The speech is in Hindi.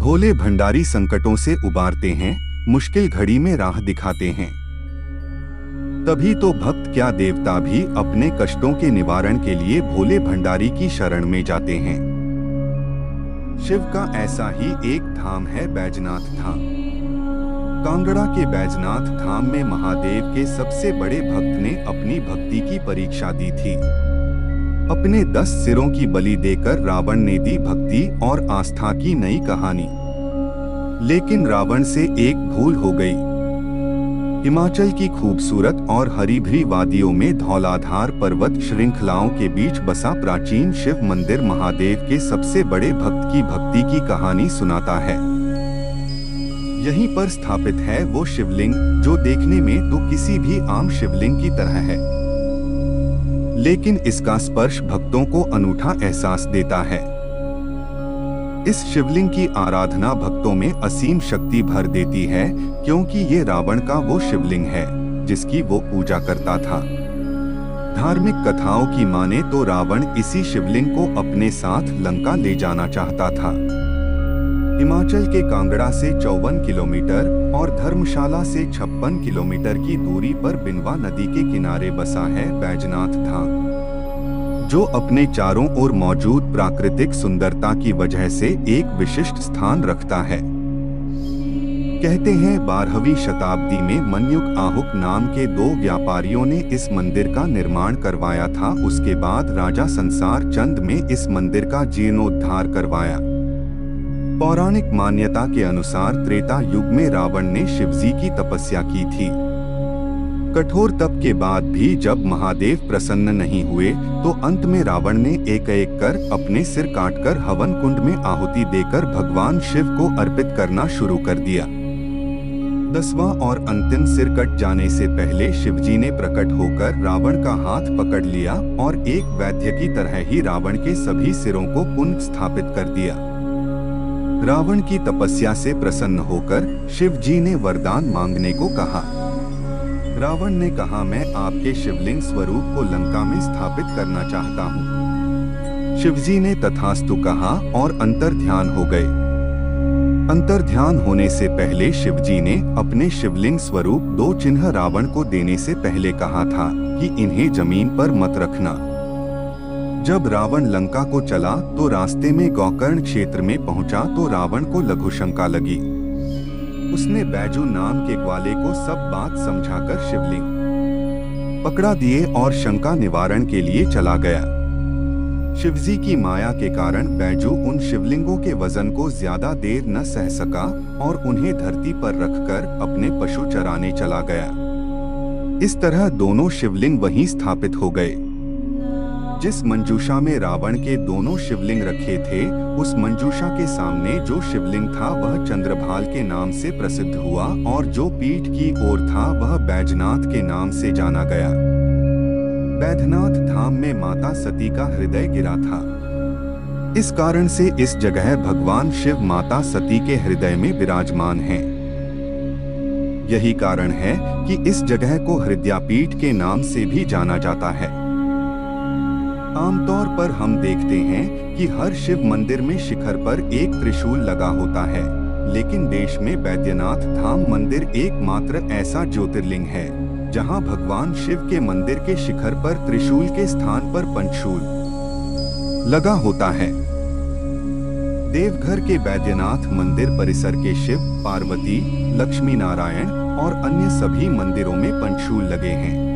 भोले भंडारी संकटों से उबारते हैं, मुश्किल घड़ी में राह दिखाते हैं। तभी तो भक्त क्या देवता भी अपने कष्टों के निवारण के लिए भोले भंडारी की शरण में जाते हैं। शिव का ऐसा ही एक धाम है बैजनाथ धाम। कांगड़ा के बैजनाथ धाम में महादेव के सबसे बड़े भक्त ने अपनी भक्ति की परीक्षा दी थी। अपने 10 सिरों की बलि देकर रावण ने दी भक्ति और आस्था की नई कहानी। लेकिन रावण से एक भूल हो गई। हिमाचल की खूबसूरत और हरी भरी वादियों में धौलाधार पर्वत श्रृंखलाओं के बीच बसा प्राचीन शिव मंदिर महादेव के सबसे बड़े भक्त की भक्ति की कहानी सुनाता है। यहीं पर स्थापित है वो शिवलिंग जो देखने में तो किसी भी आम शिवलिंग की तरह है, लेकिन इसका स्पर्श भक्तों को अनूठा एहसास देता है। इस शिवलिंग की आराधना भक्तों में असीम शक्ति भर देती है, क्योंकि ये रावण का वो शिवलिंग है जिसकी वो पूजा करता था। धार्मिक कथाओं की माने तो रावण इसी शिवलिंग को अपने साथ लंका ले जाना चाहता था। हिमाचल के कांगड़ा से 54 किलोमीटर और धर्मशाला से 56 किलोमीटर की दूरी पर बिनवा नदी के किनारे बसा है बैजनाथ धाम, जो अपने चारों ओर मौजूद प्राकृतिक सुंदरता की वजह से एक विशिष्ट स्थान रखता है। कहते हैं 12वीं शताब्दी में मन्युक आहुक नाम के 2 व्यापारियों ने इस मंदिर का निर्माण करवाया था। उसके बाद राजा संसार चंद में इस मंदिर का जीर्णोद्धार करवाया। पौराणिक मान्यता के अनुसार त्रेता युग में रावण ने शिवजी की तपस्या की थी। कठोर तप के बाद भी जब महादेव प्रसन्न नहीं हुए तो अंत में रावण ने एक-एक कर अपने सिर काटकर हवन कुंड में आहुति देकर भगवान शिव को अर्पित करना शुरू कर दिया। 10वां और अंतिम सिर कट जाने से पहले शिवजी ने प्रकट होकर रावण का हाथ पकड़ लिया और एक वैद्य की तरह ही रावण के सभी सिरों को पुनः स्थापित कर दिया। रावण की तपस्या से प्रसन्न होकर शिवजी ने वरदान मांगने को कहा। रावण ने कहा, मैं आपके शिवलिंग स्वरूप को लंका में स्थापित करना चाहता हूँ। शिवजी ने तथास्तु कहा और अंतर्ध्यान हो गए। अंतर्ध्यान होने से पहले शिवजी ने अपने शिवलिंग स्वरूप 2 चिन्ह रावण को देने से पहले कहा था कि इन्हें जमीन पर मत रखना। जब रावण लंका को चला तो रास्ते में गोकर्ण क्षेत्र में पहुंचा तो रावण को लघु शंका लगी। उसने बैजू नाम के ग्वाले को सब बात समझाकर शिवलिंग पकड़ा दिए और शंका निवारण के लिए चला गया। शिवजी की माया के कारण बैजू उन शिवलिंगों के वजन को ज्यादा देर न सह सका और उन्हें धरती पर रखकर अपने पशु चराने चला गया। इस तरह दोनों शिवलिंग वहीं स्थापित हो गए। जिस मंजूषा में रावण के दोनों शिवलिंग रखे थे, उस मंजूषा के सामने जो शिवलिंग था वह चंद्रभाल के नाम से प्रसिद्ध हुआ और जो पीठ की ओर था वह बैजनाथ के नाम से जाना गया। बैजनाथ धाम में माता सती का हृदय गिरा था। इस कारण से इस जगह भगवान शिव माता सती के हृदय में विराजमान हैं। यही कारण है कि इस जगह को हृदयापीठ के नाम से भी जाना जाता है। आमतौर पर हम देखते हैं कि हर शिव मंदिर में शिखर पर एक त्रिशूल लगा होता है, लेकिन देश में बैद्यनाथ धाम मंदिर एकमात्र ऐसा ज्योतिर्लिंग है जहां भगवान शिव के मंदिर के शिखर पर त्रिशूल के स्थान पर पंचशूल लगा होता है। देवघर के बैद्यनाथ मंदिर परिसर के शिव, पार्वती, लक्ष्मी नारायण और अन्य सभी मंदिरों में पंचशूल लगे हैं।